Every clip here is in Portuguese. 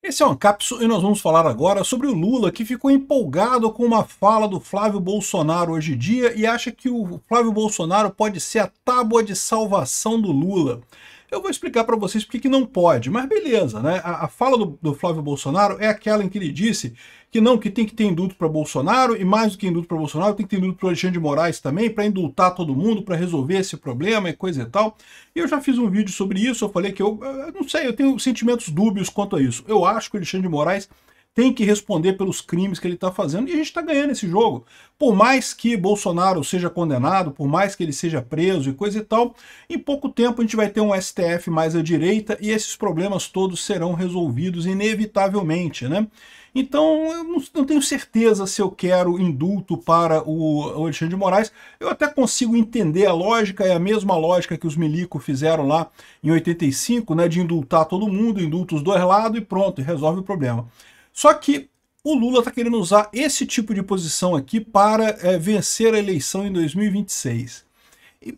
Esse é o Ancapsu e nós vamos falar agora sobre o Lula, que ficou empolgado com uma fala do Flávio Bolsonaro hoje em dia e acha que o Flávio Bolsonaro pode ser a tábua de salvação do Lula. Eu vou explicar para vocês por que não pode, mas beleza, né? A fala do Flávio Bolsonaro é aquela em que ele disse que não, que tem que ter indulto para Bolsonaro, e mais do que indulto para Bolsonaro, tem que ter indulto para Alexandre de Moraes também, para indultar todo mundo, para resolver esse problema e coisa e tal. E eu já fiz um vídeo sobre isso, eu falei que eu não sei, eu tenho sentimentos dúbios quanto a isso. Eu acho que o Alexandre de Moraes tem que responder pelos crimes que ele está fazendo, e a gente está ganhando esse jogo. Por mais que Bolsonaro seja condenado, por mais que ele seja preso e coisa e tal, em pouco tempo a gente vai ter um STF mais à direita e esses problemas todos serão resolvidos inevitavelmente, né? Então eu não tenho certeza se eu quero indulto para o Alexandre de Moraes. Eu até consigo entender a lógica, é a mesma lógica que os milico fizeram lá em 85, né, de indultar todo mundo, indulta os dois lados e pronto, e resolve o problema. Só que o Lula está querendo usar esse tipo de posição aqui para vencer a eleição em 2026.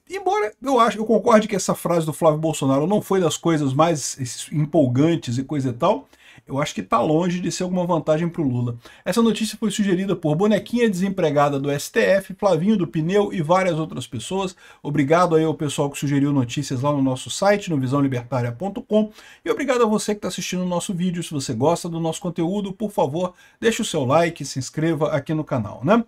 Embora eu concorde que essa frase do Flávio Bolsonaro não foi das coisas mais empolgantes e coisa e tal, eu acho que está longe de ser alguma vantagem para o Lula. Essa notícia foi sugerida por Bonequinha Desempregada do STF, Flavinho do Pneu e várias outras pessoas. Obrigado aí ao pessoal que sugeriu notícias lá no nosso site, no visãolibertaria.com. E obrigado a você que está assistindo o nosso vídeo. Se você gosta do nosso conteúdo, por favor, deixe o seu like e se inscreva aqui no canal, né?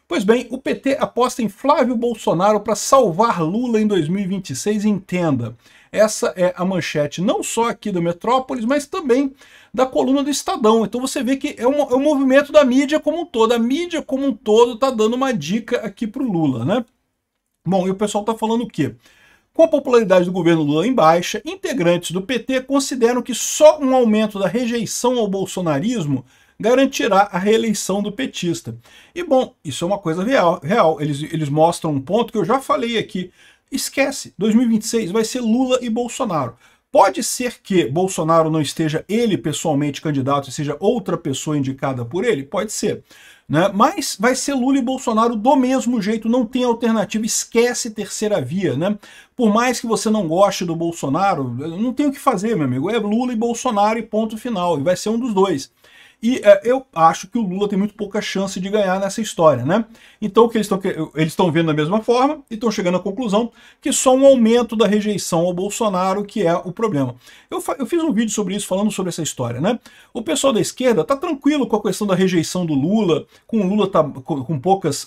Pois bem, o PT aposta em Flávio Bolsonaro para salvar Lula em 2026, entenda. Essa é a manchete não só aqui da Metrópolis, mas também da coluna do Estadão. Então você vê que é um movimento da mídia como um todo. A mídia como um todo está dando uma dica aqui para o Lula, né? Bom, e o pessoal está falando o quê? Com a popularidade do governo Lula em baixa, integrantes do PT consideram que só um aumento da rejeição ao bolsonarismo garantirá a reeleição do petista. E bom, isso é uma coisa real. Eles mostram um ponto que eu já falei aqui. Esquece, 2026 vai ser Lula e Bolsonaro. Pode ser que Bolsonaro não esteja ele pessoalmente candidato e seja outra pessoa indicada por ele? Pode ser. Né? Mas vai ser Lula e Bolsonaro do mesmo jeito, não tem alternativa, esquece terceira via. Né? Por mais que você não goste do Bolsonaro, não tem o que fazer, meu amigo. É Lula e Bolsonaro e ponto final, e vai ser um dos dois. E eu acho que o Lula tem muito pouca chance de ganhar nessa história, né? Então o que eles estão vendo da mesma forma e estão chegando à conclusão que só um aumento da rejeição ao Bolsonaro que é o problema. Eu fiz um vídeo sobre isso, falando sobre essa história, né? O pessoal da esquerda tá tranquilo com a questão da rejeição do Lula, com o Lula tá com poucas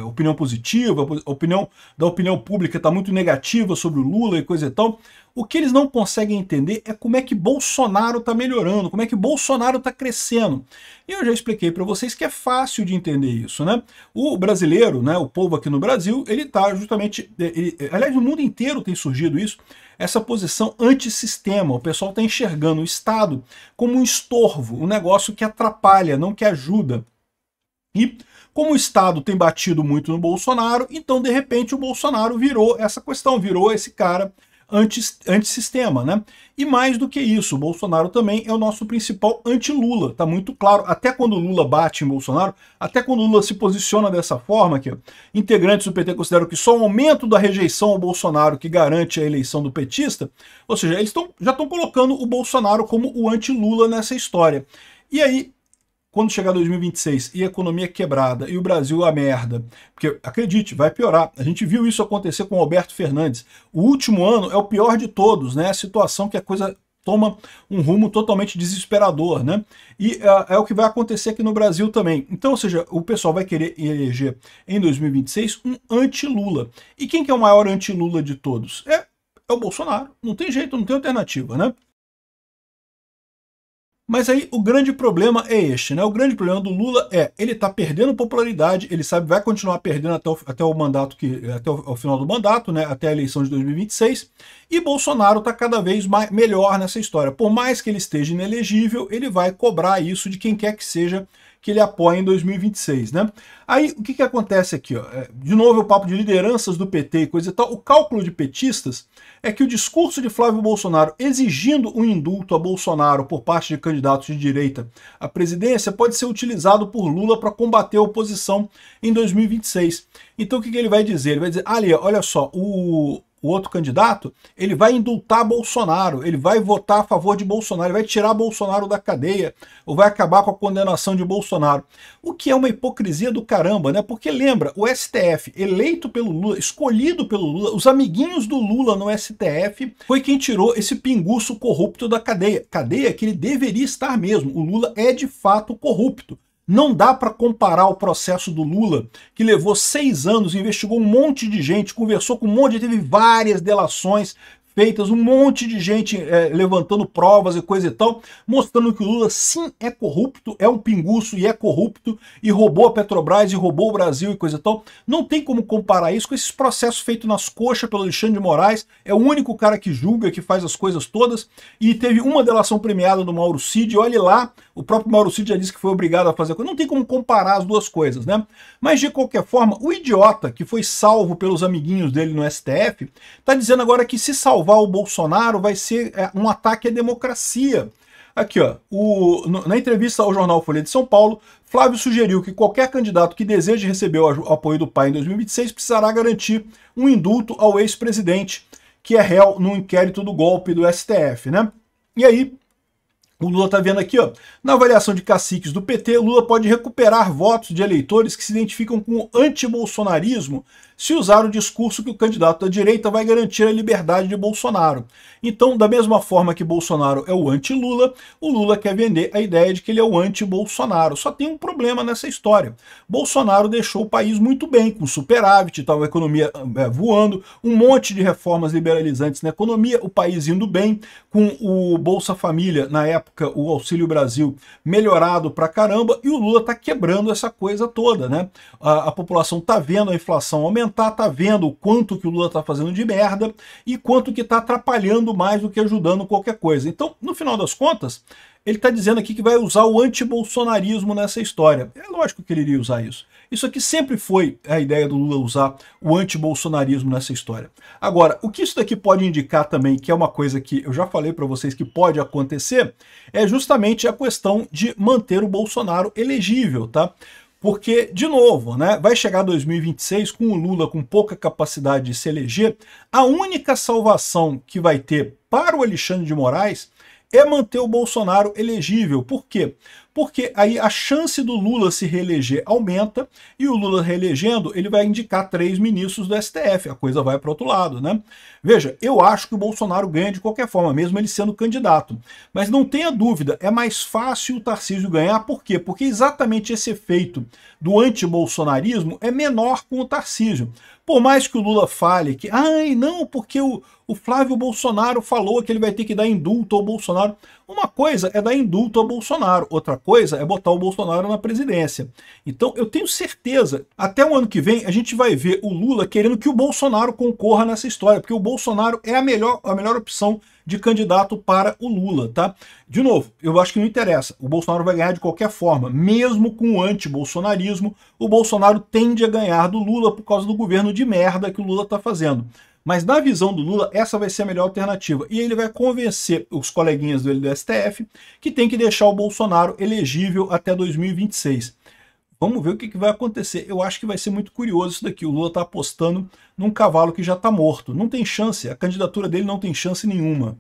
opinião positiva, a opinião pública tá muito negativa sobre o Lula e coisa e tal. O que eles não conseguem entender é como é que Bolsonaro está melhorando, como é que Bolsonaro está crescendo. E eu já expliquei para vocês que é fácil de entender isso, né? O brasileiro, né, o povo aqui no Brasil, ele está justamente... aliás, no mundo inteiro tem surgido isso, essa posição antissistema. O pessoal está enxergando o Estado como um estorvo, um negócio que atrapalha, não que ajuda. E como o Estado tem batido muito no Bolsonaro, então de repente o Bolsonaro virou essa questão, virou esse cara antissistema, né? E mais do que isso, o Bolsonaro também é o nosso principal anti-Lula, tá muito claro, até quando o Lula bate em Bolsonaro, até quando o Lula se posiciona dessa forma, que integrantes do PT consideram que só o aumento da rejeição ao Bolsonaro que garante a eleição do petista, ou seja, eles já estão colocando o Bolsonaro como o anti-Lula nessa história. E aí, quando chegar 2026 e a economia quebrada e o Brasil a merda, porque acredite, vai piorar. A gente viu isso acontecer com o Alberto Fernandes. O último ano é o pior de todos, né? A situação que a coisa toma um rumo totalmente desesperador, né? E é o que vai acontecer aqui no Brasil também. Então, ou seja, o pessoal vai querer eleger em 2026 um anti-Lula. E quem que é o maior anti-Lula de todos? É o Bolsonaro. Não tem jeito, não tem alternativa, né? Mas aí o grande problema é este, né? O grande problema do Lula é, ele está perdendo popularidade, ele sabe vai continuar perdendo até o mandato, até o final do mandato, né? Até a eleição de 2026, e Bolsonaro está cada vez melhor nessa história. Por mais que ele esteja inelegível, ele vai cobrar isso de quem quer que seja que ele apoia em 2026, né? Aí, o que acontece aqui, ó? De novo, o papo de lideranças do PT e coisa e tal. O cálculo de petistas é que o discurso de Flávio Bolsonaro exigindo um indulto a Bolsonaro por parte de candidatos de direita à presidência pode ser utilizado por Lula para combater a oposição em 2026. Então, o que ele vai dizer? Ele vai dizer, ali, olha só, o outro candidato, ele vai indultar Bolsonaro, ele vai votar a favor de Bolsonaro, ele vai tirar Bolsonaro da cadeia, ou vai acabar com a condenação de Bolsonaro. O que é uma hipocrisia do caramba, né? Porque lembra, o STF, eleito pelo Lula, escolhido pelo Lula, os amiguinhos do Lula no STF, foi quem tirou esse pinguço corrupto da cadeia. Cadeia que ele deveria estar mesmo. O Lula é de fato corrupto. Não dá para comparar o processo do Lula, que levou 6 anos, investigou um monte de gente, conversou com um monte de gente, teve várias delações feitas, um monte de gente levantando provas e coisa e tal, mostrando que o Lula sim é corrupto, é um pinguço e é corrupto, e roubou a Petrobras, e roubou o Brasil e coisa e tal. Não tem como comparar isso com esses processos feitos nas coxas pelo Alexandre de Moraes, é o único cara que julga, que faz as coisas todas, e teve uma delação premiada do Mauro Cid, olhe lá, o próprio Mauro Cid já disse que foi obrigado a fazer coisa. Não tem como comparar as duas coisas, né? Mas, de qualquer forma, o idiota que foi salvo pelos amiguinhos dele no STF está dizendo agora que se salvar o Bolsonaro vai ser um ataque à democracia. Aqui, ó, na entrevista ao jornal Folha de São Paulo, Flávio sugeriu que qualquer candidato que deseje receber o apoio do pai em 2026 precisará garantir um indulto ao ex-presidente, que é réu no inquérito do golpe do STF, né? E aí, o Lula está vendo aqui, ó, na avaliação de caciques do PT, Lula pode recuperar votos de eleitores que se identificam com o antibolsonarismo se usar o discurso que o candidato da direita vai garantir a liberdade de Bolsonaro. Então, da mesma forma que Bolsonaro é o anti-Lula, o Lula quer vender a ideia de que ele é o anti-Bolsonaro. Só tem um problema nessa história. Bolsonaro deixou o país muito bem, com superávit, tal, a economia voando, um monte de reformas liberalizantes na economia, o país indo bem, com o Bolsa Família, na época, o Auxílio Brasil, melhorado pra caramba, e o Lula tá quebrando essa coisa toda, né? A população tá vendo a inflação aumentar, tá vendo o quanto que o Lula tá fazendo de merda e quanto que tá atrapalhando mais do que ajudando qualquer coisa. Então, no final das contas, ele está dizendo aqui que vai usar o antibolsonarismo nessa história. É lógico que ele iria usar isso. Isso aqui sempre foi a ideia do Lula usar o antibolsonarismo nessa história. Agora, o que isso daqui pode indicar também, que é uma coisa que eu já falei para vocês que pode acontecer, é justamente a questão de manter o Bolsonaro elegível, tá? Porque, de novo, né, vai chegar 2026 com o Lula com pouca capacidade de se eleger, a única salvação que vai ter para o Alexandre de Moraes é manter o Bolsonaro elegível. Por quê? Porque aí a chance do Lula se reeleger aumenta, e o Lula reelegendo, ele vai indicar 3 ministros do STF, a coisa vai para o outro lado, né? Veja, eu acho que o Bolsonaro ganha de qualquer forma, mesmo ele sendo candidato. Mas não tenha dúvida, é mais fácil o Tarcísio ganhar, por quê? Porque exatamente esse efeito do antibolsonarismo é menor com o Tarcísio. Por mais que o Lula fale que, ai, não, porque o Flávio Bolsonaro falou que ele vai ter que dar indulto ao Bolsonaro. Uma coisa é dar indulto ao Bolsonaro, outra coisa é botar o Bolsonaro na presidência. Então eu tenho certeza, até o ano que vem a gente vai ver o Lula querendo que o Bolsonaro concorra nessa história, porque o Bolsonaro é a melhor opção de candidato para o Lula, tá? De novo, eu acho que não interessa. O Bolsonaro vai ganhar de qualquer forma. Mesmo com o anti-bolsonarismo, o Bolsonaro tende a ganhar do Lula por causa do governo de merda que o Lula está fazendo. Mas na visão do Lula, essa vai ser a melhor alternativa. E ele vai convencer os coleguinhas dele do STF que tem que deixar o Bolsonaro elegível até 2026. Vamos ver o que vai acontecer. Eu acho que vai ser muito curioso isso daqui. O Lula está apostando num cavalo que já está morto. Não tem chance. A candidatura dele não tem chance nenhuma.